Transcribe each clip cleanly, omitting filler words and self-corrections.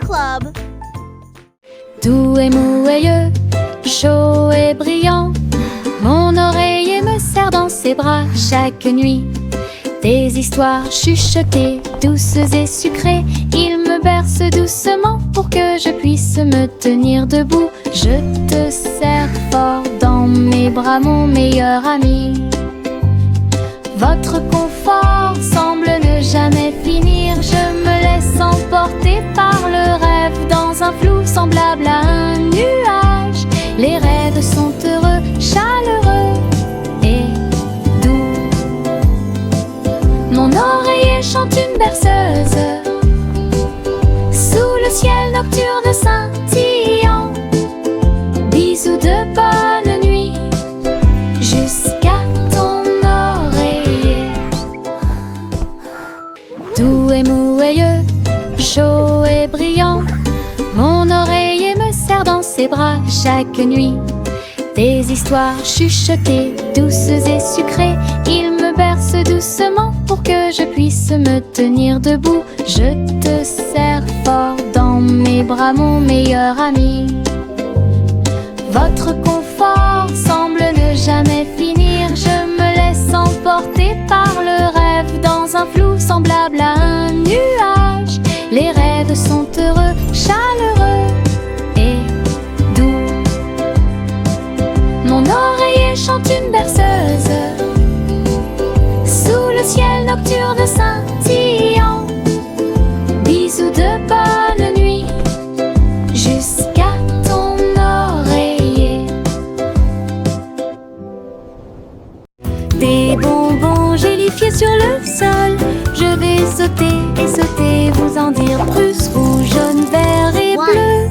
Club. Doux et moelleux, chaud et brillant, mon oreiller me serre dans ses bras chaque nuit. Des histoires chuchotées, douces et sucrées, il me berce doucement pour que je puisse me tenir debout. Je te serre fort dans mes bras, mon meilleur ami. Votre confort semble ne jamais finir. Je me laisse emporter par le rêve dans un flou semblable à un nuage. Les rêves sont heureux, chaleureux et doux. Mon oreiller chante une berceuse sous le ciel nocturne scintillant. Bisous de bonne nuit jusqu'à ton oreiller. Doux et moelleux, chaud et brillant, mon oreiller me serre dans ses bras chaque nuit. Des histoires chuchotées, douces et sucrées, il me berce doucement pour que je puisse me tenir debout. Je te serre fort dans mes bras, mon meilleur ami. Votre confort semble ne jamais finir. Je me laisse emporter par le rêve dans un flou semblable à un nuage. Les rêves sont heureux, chaleureux et doux. Mon oreiller chante une berceuse sous le ciel nocturne scintillant. Bisous de bonne nuit jusqu'à ton oreiller. Des bonbons gélifiés sur le sol, je vais sauter et sauter, vous en dire plus. Rouge, jaune, vert et bleu.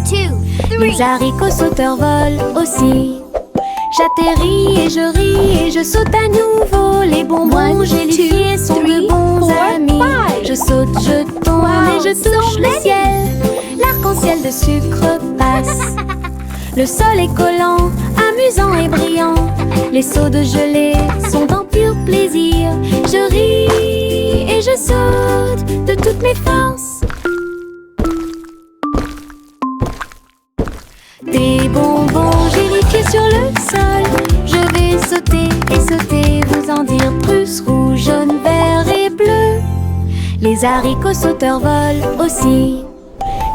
Les haricots sauteurs volent aussi. J'atterris et je ris et je saute à nouveau. Les bonbons gélifiés sont de bons amis. Je saute, je tombe et je touche le ciel. L'arc-en-ciel de sucre passe. Le sol est collant, amusant et brillant. Les seaux de gelée sont en pur plaisir. Je ris et je saute de toutes mes forces. Des bonbons gélifiés sur le sol, je vais sauter et sauter, vous en dire plus. Rouge, jaune, vert et bleu. Les haricots sauteurs volent aussi.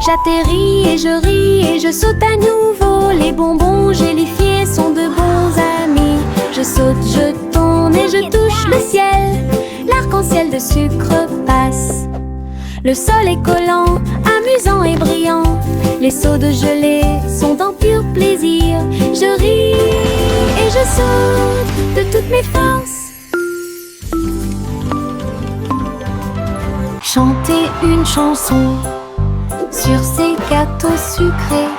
J'atterris et je ris et je saute à nouveau. Les bonbons gélifiés sont de bons amis. Je saute, je tourne et je touche le ciel. L'arc-en-ciel de sucre passe. Le sol est collant, amusant et brillant. Les seaux de gelée sont en pur plaisir. Je ris et je saute de toutes mes forces. Chanter une chanson sur ces gâteaux sucrés.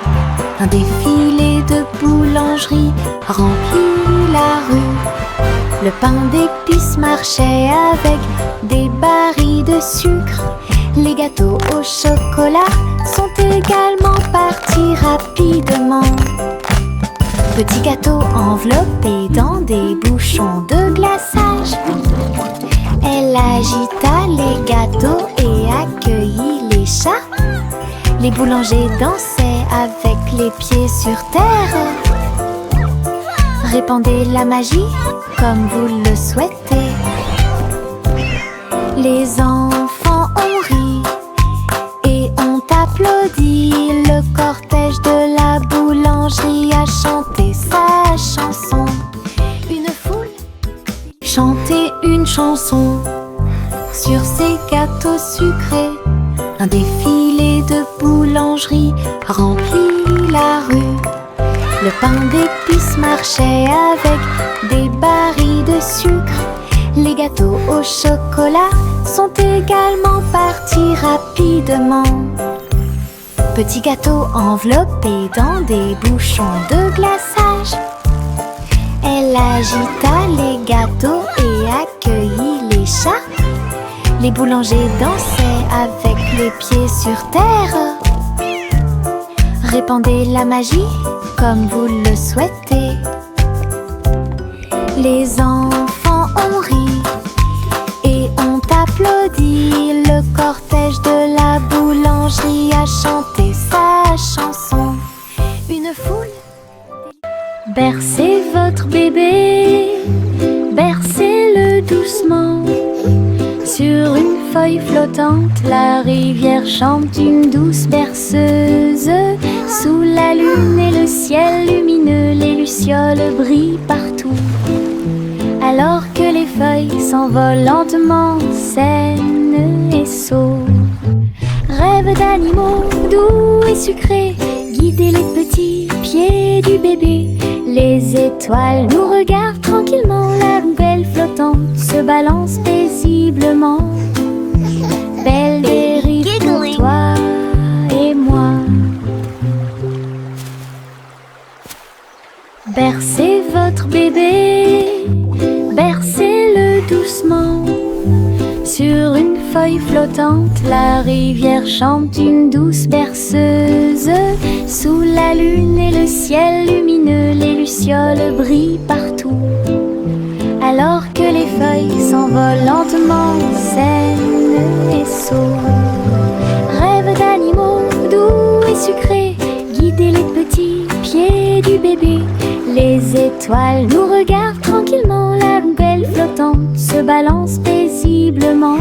Un défilé de boulangerie remplit la rue. Le pain d'épices marchait avec des barils de sucre. Les gâteaux au chocolat sont également partis rapidement. Petits gâteaux enveloppés dans des bouchons de glaçage. Elle agita les gâteaux et accueillit les chats. Les boulangers dansaient avec les pieds sur terre. Répandez la magie comme vous le souhaitez. Les enfants ont ri et ont applaudi. Le cortège de la boulangerie a chanté sa chanson. Une foule chantait une chanson sur ces gâteaux sucrés. Un défilé de boulangerie remplit la rue. Le pain d'épices marchait avec des barils de sucre. Les gâteaux au chocolat sont également partis rapidement. Petits gâteaux enveloppés dans des bouchons de glaçage. Elle agita les gâteaux et accueillit les chats. Les boulangers dansaient avec les pieds sur terre. Répandez la magie comme vous le souhaitez. Les enfants ont ri et ont applaudi. Le cortège de la boulangerie a chanté Bercez votre bébé, bercez-le doucement. Sur une feuille flottante, la rivière chante une douce berceuse. Sous la lune et le ciel lumineux, les lucioles brillent partout. Alors que les feuilles s'envolent lentement, saines et sauves. Rêve d'animaux doux et sucrés, guider les petits pieds du bébé. Les étoiles nous regardent tranquillement, la poubelle flottante se balance paisiblement. Belle dérive pour toi et moi. Bercez votre bébé, bercez-le doucement. Sur une feuille flottante, la rivière chante une douce berceuse. Sous la lune et le ciel lumineux, les lucioles brillent partout. Alors que les feuilles s'envolent lentement, saines et sauves. Rêve d'animaux doux et sucrés, guider les petits pieds du bébé. Les étoiles nous regardent tranquillement, la poubelle flottante se balance paisiblement.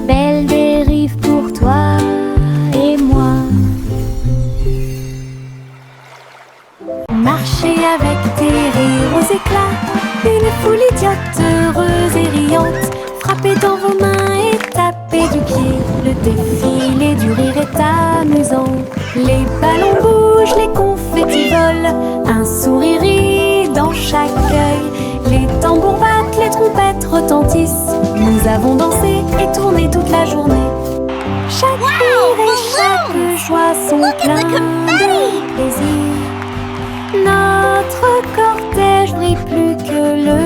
Belle dérive pour toi et moi. Marchez avec tes rires aux éclats, une foule idiote, heureuse et riante. Frappez dans vos mains et tapez du pied, le défilé du rire est amusant. Les ballons bougent, les confettis volent, un sourire rit dans chaque œil. Les tambours battent, les trompettes retentissent. Nous avons dansé et tourné toute la journée. Chaque rire et chaque joie sont pleins de plaisir. Notre cortège brille plus que le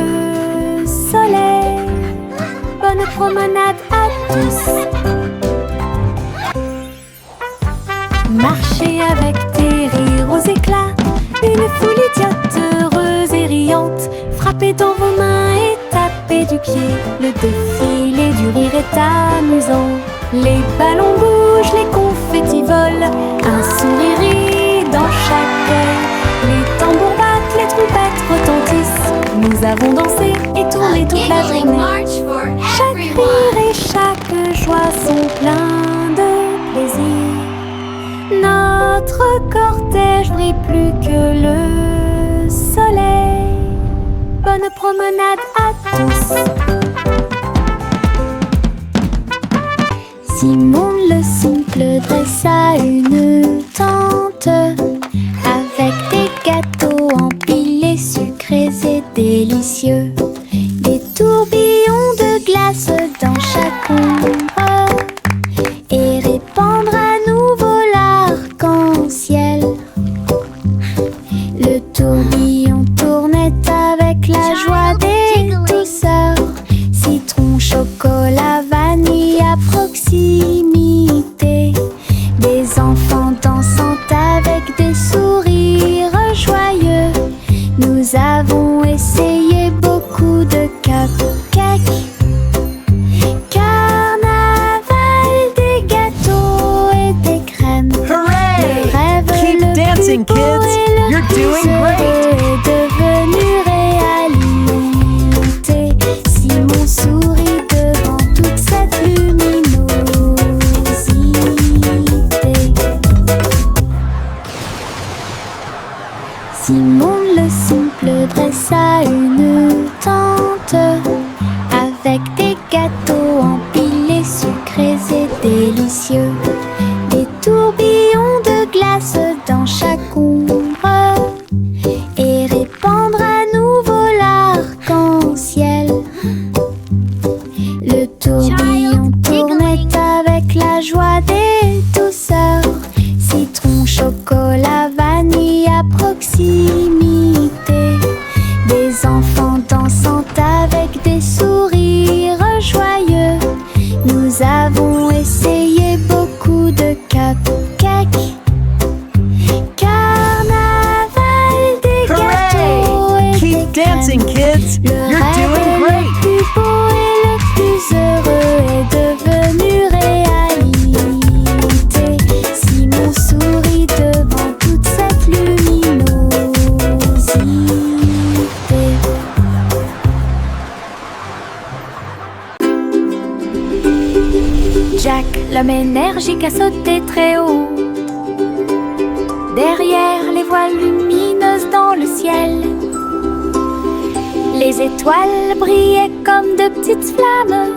soleil. Bonne promenade à tous. Marchez avec tes rires aux éclats, une foule idiote, heureuse et riante. Frappez dans vos mains et tapez du pied, le défilé du rire est amusant. Les ballons bougent, les confettis volent, un sourire rit dans chaque œil. Les tambours battent, les trompettes retentissent. Nous avons dansé et tourné toute la journée. Chaque rire et chaque joie sont pleins de plaisir. Notre cortège brille plus que le soleil. Bonne promenade à tous. Simon le simple dressa une tente avec des gâteaux empilés, sucrés et délicieux. Des tourbillons de glace dans chaque ombre et répandre à nouveau l'arc-en-ciel. Le tourbillon tournait avec la joie des douceurs. Citron, chocolat, vanille à proximité. Des enfants dansant avec des sourires joyeux. Nous avons essayé beaucoup de cupcakes. Carnaval, des gâteaux et des crèmes. Hooray! Le rêve Keep le dancing, plus beau kids. et le You're plus doing heureux great. est devenu réalité. Simon sourit devant toute cette luminosité. Simon le simple dressa une tente avec des gâteaux empilés, sucrés et délicieux. Des tourbillons de glace dans chaque ombre et répandre à nouveau l'arc-en-ciel. Le tourbillon tournait avec la joie des douceurs. Citron, chocolat, vanille à proximité. Des enfants dansant avec des sourires joyeux. Nous avons essayé beaucoup de cupcakes. Carnaval, des gâteaux et Keep des dancing, crèmes. kids. Le You're rêve doing le great. plus beau et le plus heureux est devenu réalité. Simon sourit devant toute cette luminosité. Jack, l'homme énergique, a sauté très haut. Derrière les voiles lumineuses dans le ciel, les étoiles brillaient comme de petites flammes.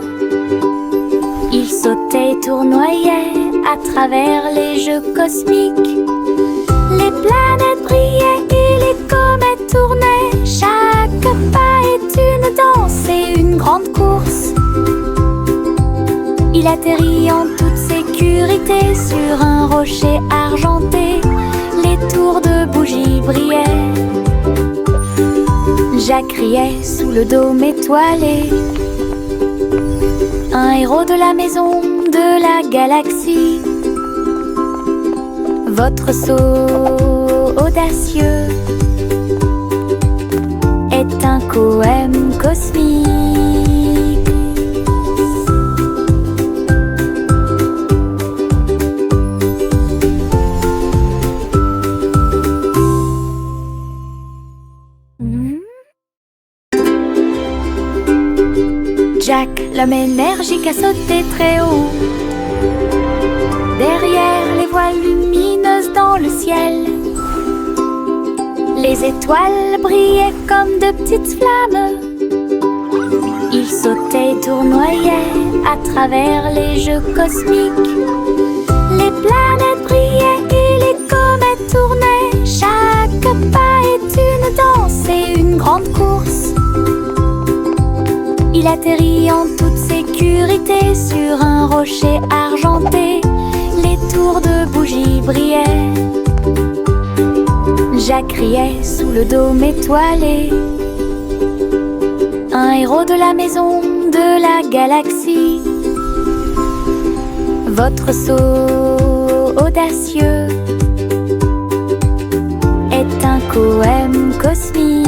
Il sautait et tournoyait à travers les jeux cosmiques. Les planètes brillaient et les comètes tournaient. Chaque pas est une danse et une grande course. Il atterrit en toute sécurité sur un rocher argenté. Les tours de bougies brillaient. Jack riait sous le dôme étoilé. Un héros de la maison de la galaxie. Votre saut audacieux est un poème cosmique. Jack, l'homme énergique, a sauté très haut. Derrière les voiles lumineuses dans le ciel, les étoiles brillaient comme de petites flammes. Il sautait et tournoyait à travers les jeux cosmiques. Les planètes brillaient et les comètes tournaient. Chaque pas est une danse et une grande course. Il atterrit en toute sécurité sur un rocher argenté. Les tours de bougies brillaient. Jack riait sous le dôme étoilé. Un héros de la maison de la galaxie. Votre saut audacieux est un poème cosmique.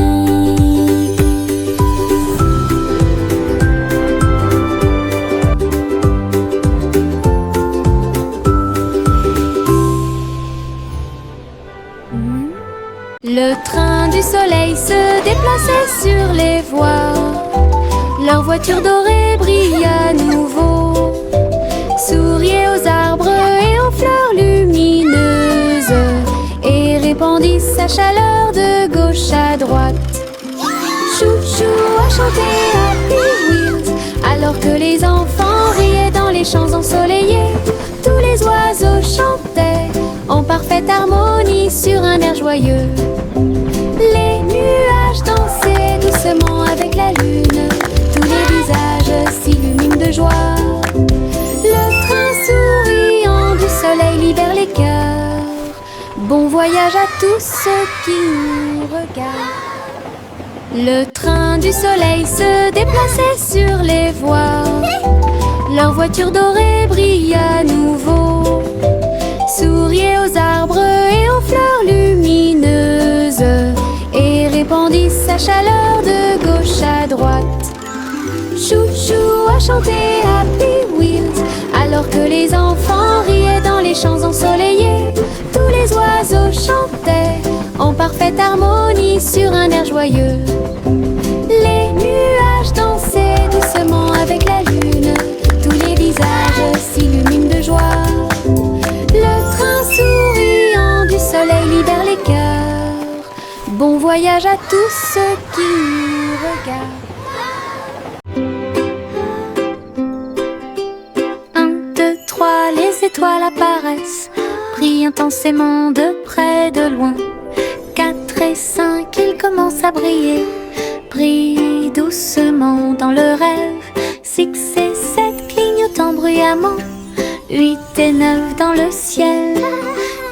Le train du soleil se déplaçait sur les voies. Leur voiture dorée brille à nouveau, souriait aux arbres et aux fleurs lumineuses, et répandit sa chaleur de gauche à droite. Chou-chou a chanté Happy Wheels, alors que les enfants riaient dans les champs ensoleillés. Tous les oiseaux chantaient en parfaite harmonie sur un air joyeux. Les nuages dansaient doucement avec la lune. Tous les visages s'illuminent de joie. Le train souriant du soleil libère les cœurs. Bon voyage à tous ceux qui nous regardent. Le train du soleil se déplaçait sur les voies. Leur voiture dorée brille à nouveau, souriait aux arbres et aux fleurs lumineuses, et répandit sa chaleur de gauche à droite. Chou-chou a chanté Happy Wheels, alors que les enfants riaient dans les champs ensoleillés. Tous les oiseaux chantaient en parfaite harmonie sur un air joyeux. Les nuages dansaient doucement avec la lune. Tous les visages s'illuminent de joie. Le train souriant du soleil libère les cœurs. Bon voyage à tous ceux qui nous regardent. 1, 2, 3, les étoiles apparaissent, brillent intensément de près, de loin. 4 et 5, ils commencent à briller, brillent doucement dans le rêve. 6 et 7 clignotant bruyamment. 8 et 9 dans le ciel.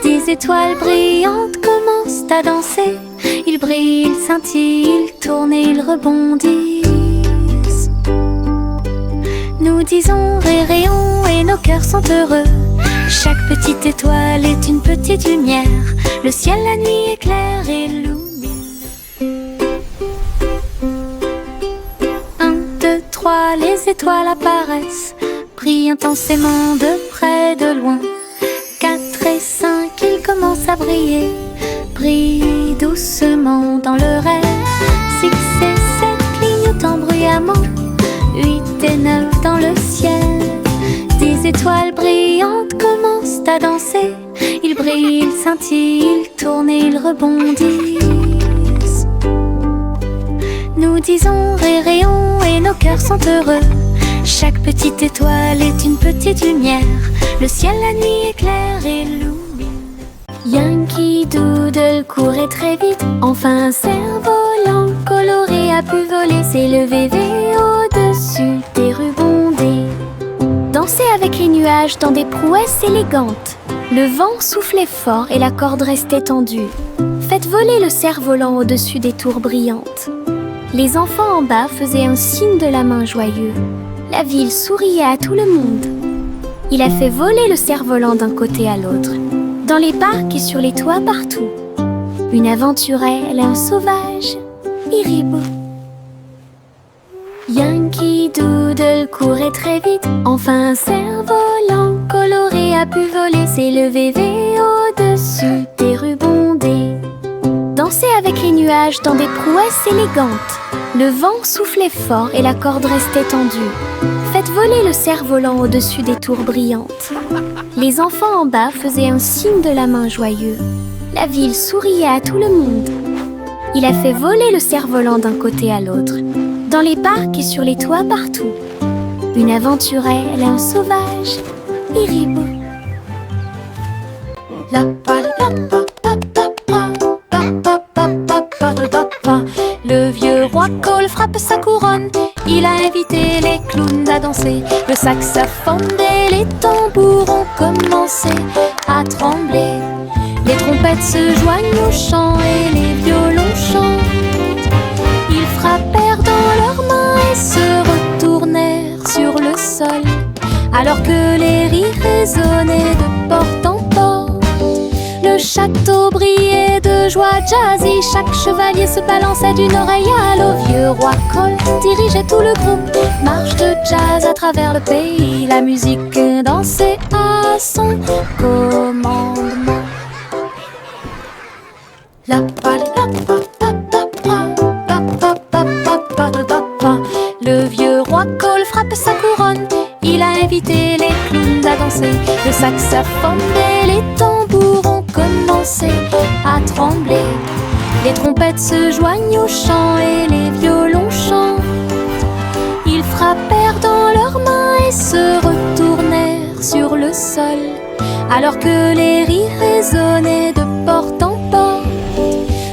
10 étoiles brillantes commencent à danser. Ils brillent, ils scintillent, ils tournent et ils rebondissent. Nous disons réréons et nos cœurs sont heureux. Chaque petite étoile est une petite lumière. Le ciel la nuit éclaire et illumine. 1, 2, 3, les étoiles apparaissent, brillent intensément de près, de loin. 4 et 5, ils commencent à briller, brillent doucement dans le rêve. 6 et 7 clignotant bruyamment. 8 et 9 dans le ciel. 10 étoiles scintillent, ils tournent et ils rebondissent. Nous disons réréons et nos cœurs sont heureux. Chaque petite étoile est une petite lumière. Le ciel la nuit éclaire et illumine. Yankee Doodle courait très vite. Enfin un cerf-volant coloré a pu voler, s'élever au-dessus des rubans bondés. Danser avec les nuages dans des prouesses élégantes. Le vent soufflait fort et la corde restait tendue. Faites voler le cerf-volant au-dessus des tours brillantes. Les enfants en bas faisaient un signe de la main joyeux. La ville souriait à tout le monde. Il a fait voler le cerf-volant d'un côté à l'autre, dans les parcs et sur les toits partout. Une aventurelle, un sauvage, Hiribo. Yankee Doodle courait très vite. Enfin un cerf-volant coloré a pu voler, s'élever au-dessus des rubans bondés. Danser avec les nuages dans des prouesses élégantes. Le vent soufflait fort et la corde restait tendue. Faites voler le cerf-volant au-dessus des tours brillantes. Les enfants en bas faisaient un signe de la main joyeux. La ville souriait à tout le monde. Il a fait voler le cerf-volant d'un côté à l'autre, dans les parcs et sur les toits partout. Une aventurelle, un sauvage, Hiribo. Le vieux roi Cole frappe sa couronne. Il a invité les clowns à danser. Le saxophone et les tambours ont commencé à trembler. Les trompettes se joignent au chant et les violons chantent. Ils frappèrent dans leurs mains et se retournèrent sur le sol, alors que les rires résonnaient de porte en porte. Le château brillait de joie jazzy. Chaque chevalier se balançait d'une oreille à l'autre. Vieux roi Cole dirigeait tout le groupe. Marche de jazz à travers le pays. La musique dansait à son commandement. Le vieux roi Cole frappe sa couronne. Il a invité les clowns à danser. Le saxophone et les tambours ont commencé à trembler. Les trompettes se joignent au chant et les violons chantent. Ils frappèrent dans leurs mains et se retournèrent sur le sol, alors que les rires résonnaient de porte en porte.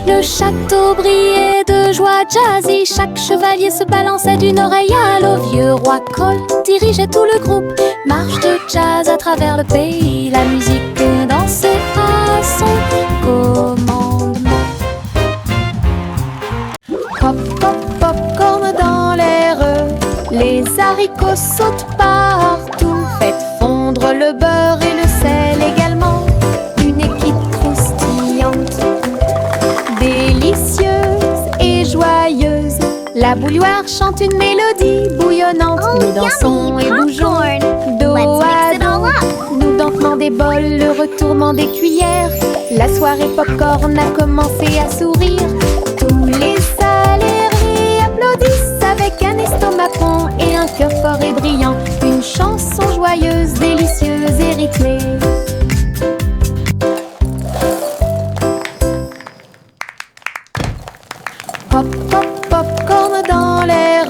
Le château brillait de joie jazzy. Chaque chevalier se balançait d'une oreille à l'autre. Vieux roi Cole dirigeait tout le groupe. Marche de jazz à travers le pays. La musique dansait à son commandement. Pop, pop, popcorn dans l'air. Les haricots sautent partout. Faites fondre le beurre et le sel également. Une équipe croustillante, délicieuse et joyeuse. La bouilloire chante une mélodie bouillonnante. Nous dansons et bougeons dos à dos. Nous dentement des bols, le retournement des cuillères. La soirée popcorn a commencé à sourire. Tous les salariés applaudissent avec un estomac rond et un cœur fort et brillant. Une chanson joyeuse, délicieuse et rythmée. Pop, pop, popcorn dans l'air.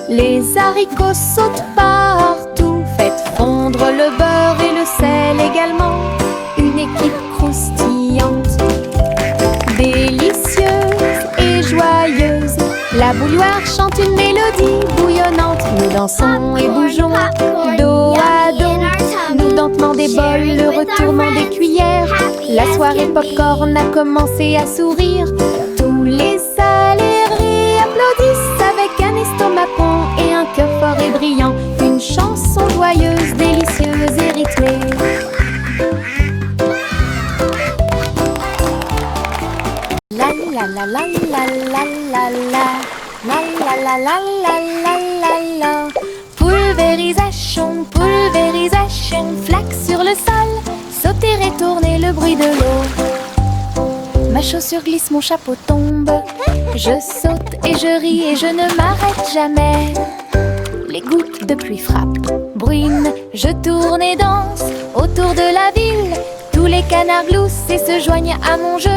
Les haricots sautent partout. Faites fondre le beurre et le sel également. Une équipe croustillante, délicieuse et joyeuse. La bouilloire chante une mélodie bouillonnante. Nous dansons et bougeons dos à dos. Nous dentement des bols, le retournement des cuillères. La soirée popcorn a commencé à sourire. Tous les salariés applaudissent avec un estomac rond et un cœur fort et brillant. Une chanson joyeuse, délicieuse et rythmée. La la la la la la la la. La la la la la la la la. Pulvérisation, pulvérisation. Flaque sur le sol, sauter et tourner le bruit de l'eau. Ma chaussure glisse, mon chapeau tombe. Je saute et je ris et je ne m'arrête jamais. Les gouttes de pluie frappent, bruine. Je tourne et danse autour de la ville. Tous les canards gloussent et se joignent à mon jeu.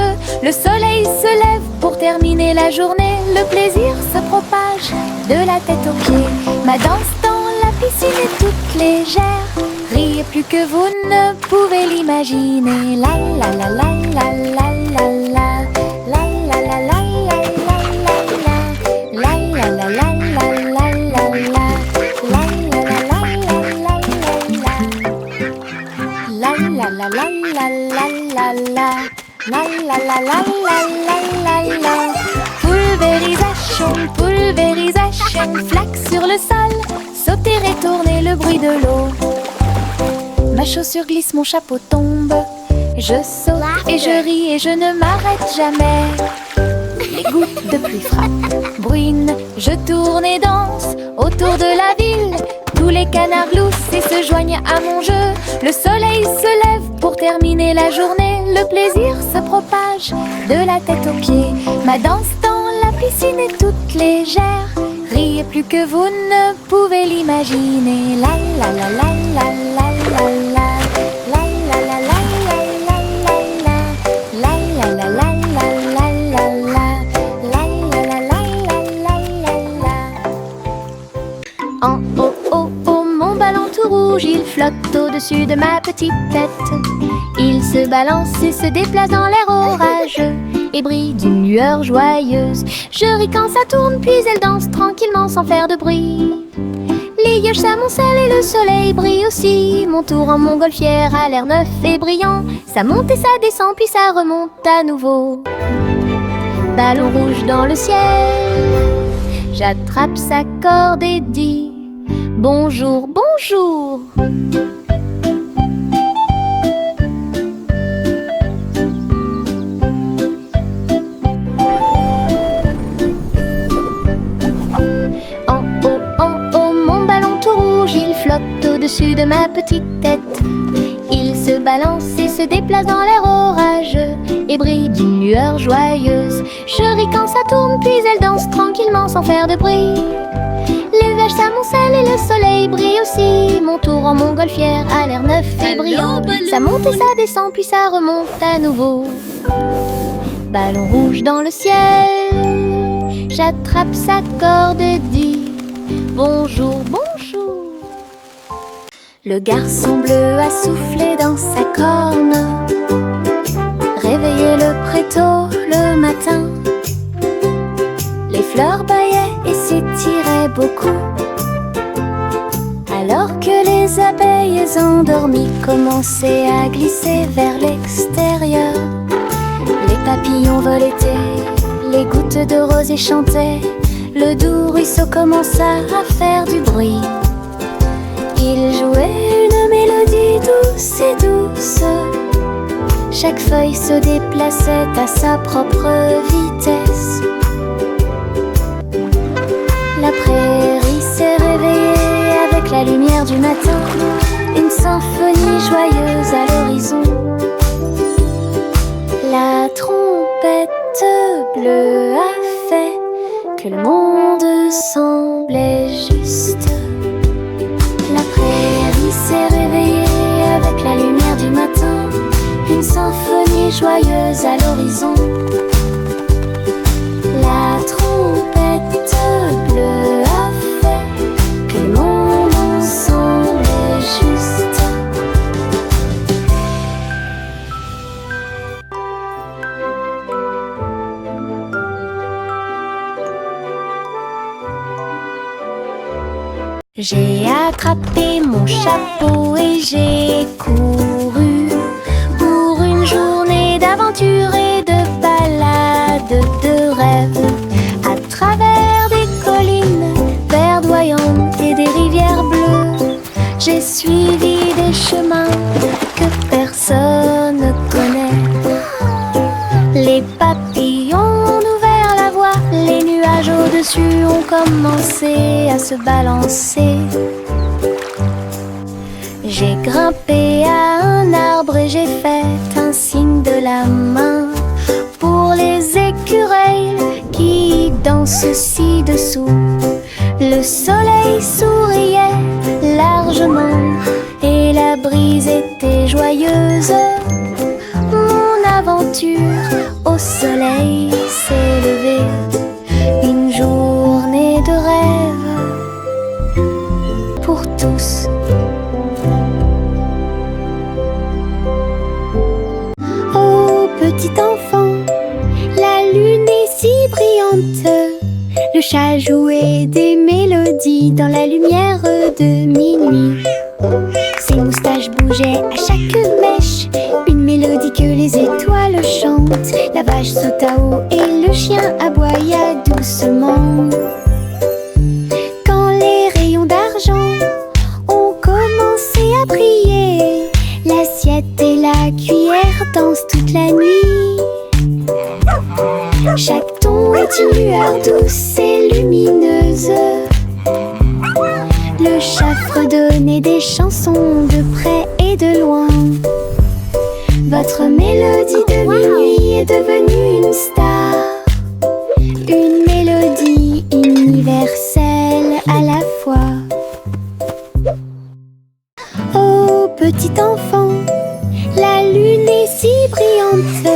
Le soleil se lève pour terminer la journée. Le plaisir se propage de la tête aux pieds. Ma danse dans la piscine est toute légère. Riez plus que vous ne pouvez l'imaginer. La la la la la la la la. La la la la la la la. La la la la la la la la. La la la la la la la. La la la la la la la la. La la la la la la la la. Pulvérisation, pulvérisation, flaque sur le sol. Sauter et tourner le bruit de l'eau. Ma chaussure glisse, mon chapeau tombe. Je saute et je ris et je ne m'arrête jamais. Les gouttes de pluie frappent, bruinent, je tourne et danse autour de la ville. Tous les canards gloussent et se joignent à mon jeu. Le soleil se lève pour terminer la journée. Le plaisir se propage de la tête aux pieds. Ma danse dans la piscine est toute légère. Riez plus que vous ne pouvez l'imaginer. La la la la la la la la. La la la la la la la la. La la la la la la la la. La la la la la la la. En haut, oh, oh, mon ballon tout rouge, il flotte au-dessus de ma petite tête. Il se balance et se déplace dans l'air orageux et brille d'une lueur joyeuse. Je ris quand ça tourne, puis elle danse tranquillement sans faire de bruit. Les yeux s'amoncellent et le soleil brille aussi. Mon tour en montgolfière a l'air neuf et brillant. Ça monte et ça descend, puis ça remonte à nouveau. Ballon rouge dans le ciel, j'attrape sa corde et dis bonjour, bonjour. Au-dessus de ma petite tête, il se balance et se déplace dans l'air orageux et brille d'une lueur joyeuse. Je ris quand ça tourne, puis elle danse tranquillement sans faire de bruit. Les vaches s'amoncellent et le soleil brille aussi. Mon tour en montgolfière a l'air neuf et brillant. Ça monte et ça descend, puis ça remonte à nouveau. Ballon rouge dans le ciel, j'attrape sa corde et dis bonjour, bonjour. Le garçon bleu a soufflé dans sa corne, réveillé le prétôt le matin. Les fleurs bâillaient et s'étiraient beaucoup, alors que les abeilles endormies commençaient à glisser vers l'extérieur. Les papillons voletaient, les gouttes de rosée chantaient. Le doux ruisseau commença à faire du bruit. Il jouait une mélodie douce et douce. Chaque feuille se déplaçait à sa propre vitesse. La prairie s'est réveillée avec la lumière du matin. Une symphonie joyeuse à l'horizon. La trompette bleue a fait que le monde semblait juste. La prairie s'est réveillée avec la lumière du matin. Une symphonie joyeuse à l'horizon. La trompette bleue a fait que le monde semblait juste. J'ai attrapé mon chapeau et j'ai couru pour une journée d'aventure et de balade de rêve, à travers des collines verdoyantes et des rivières bleues. J'ai suivi des chemins que personne ne connaît. Les papillons ont ouvert la voie, les nuages au-dessus ont commencé à se balancer. J'ai grimpé à un arbre et j'ai fait un signe de la main pour les écureuils qui dansent ci-dessous. Le soleil souriait largement et la brise était joyeuse. aventure, au soleil s'est levé, une journée de rêve pour tous. Oh petit enfant, la lune est si brillante, le chat jouait des mélodies dans la lumière de minuit. Ses moustaches bougeaient à chaque mèche, une mélodie que les étoiles chantent. La vache sauta haut et le chien aboya doucement. Quand les rayons d'argent ont commencé à briller, l'assiette et la cuillère dansent toute la nuit. Chaque ton est une lueur douce et lumineuse. Le chat fredonnait des chansons de près et de loin. Votre mélodie de minuit est devenue une star, une mélodie universelle à la fois. Oh petit enfant, la lune est si brillante,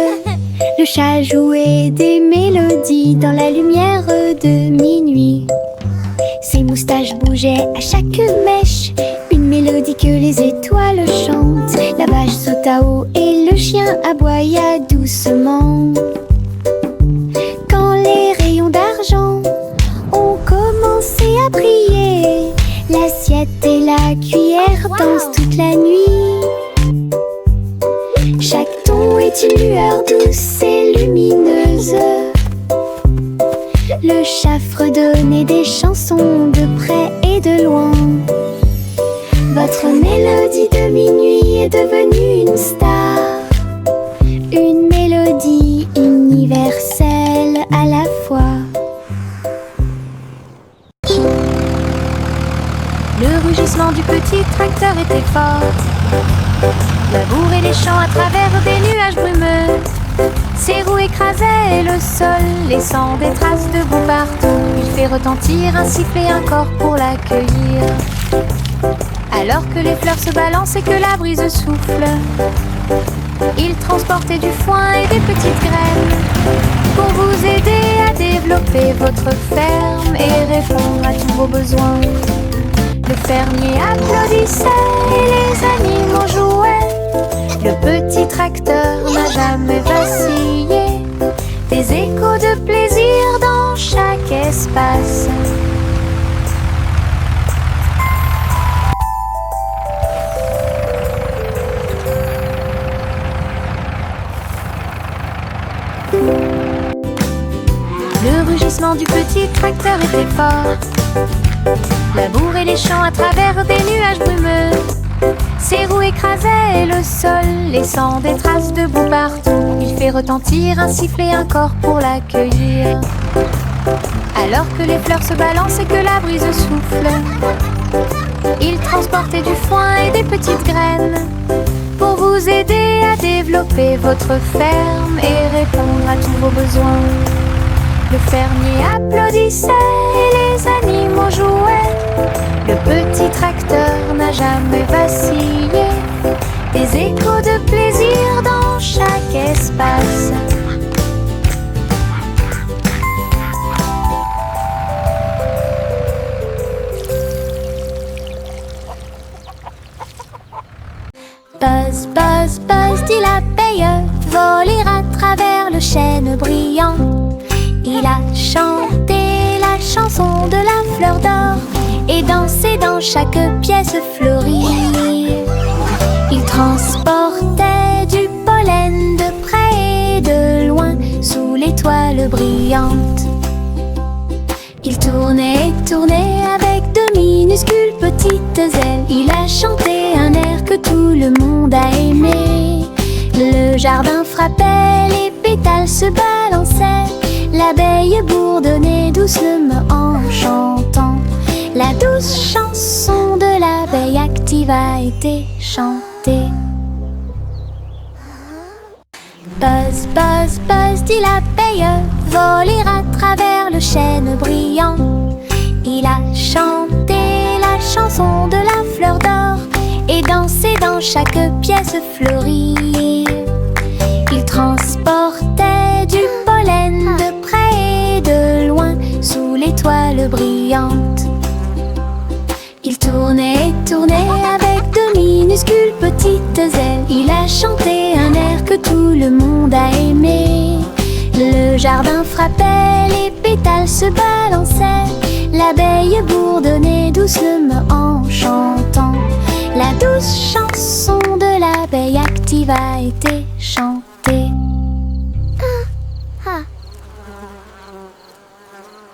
le chat jouait des mélodies dans la lumière de minuit. Ses moustaches bougeaient à chaque mèche, une mélodie que les étoiles chantent. La vache sauta haut et le chien aboya doucement. Quand les rayons d'argent ont commencé à briller, l'assiette et la cuillère dansent toute la nuit. Chaque ton est une lueur douce et lumineuse. Le chat fredonnait des chansons de près et de loin. Votre mélodie de minuit est devenue une star, une mélodie universelle à la fois. Le rugissement du petit tracteur était fort, labourait les champs à travers des nuages brumeux. Ses roues écrasaient le sol, laissant des traces de boue partout. Il fait retentir un sifflet et un corps pour l'accueillir. Alors que les fleurs se balancent et que la brise souffle, il transportait du foin et des petites graines pour vous aider à développer votre ferme et répondre à tous vos besoins. Le fermier applaudissait et les animaux jouaient. Le petit tracteur n'a jamais vacillé, des échos de plaisir dans chaque espace. Le rugissement du petit tracteur était fort, labourait les champs à travers des nuages brumeux. Ses roues écrasaient le sol, laissant des traces de boue partout. Il fait retentir un sifflet et un corps pour l'accueillir. Alors que les fleurs se balancent et que la brise souffle, il transportait du foin et des petites graines pour vous aider à développer votre ferme et répondre à tous vos besoins. Le fermier applaudissait et les animaux jouaient. Le petit tracteur n'a jamais vacillé, des échos de plaisir dans chaque espace. Buzz, buzz, buzz, dit l'abeille, voler à travers le chêne brillant. Il a chanté la chanson de la fleur d'or et dansé dans chaque pièce fleurie. Il transportait du pollen de près et de loin sous l'étoile brillante. Il tournait et tournait avec de minuscules petites ailes. Il a chanté un air que tout le monde a aimé. Le jardin frappait, les pétales se balançaient. L'abeille bourdonnait doucement en chantant. La douce chanson de l'abeille active a été chantée. Buzz, buzz, buzz, dit l'abeille, voler à travers le chêne brillant. Il a chanté la chanson de la fleur d'or et dansé dans chaque pièce fleurie. Il transporte brillante. Il tournait et tournait avec de minuscules petites ailes. Il a chanté un air que tout le monde a aimé. Le jardin frappait, les pétales se balançaient. L'abeille bourdonnait doucement en chantant. La douce chanson de l'abeille active a été chantée.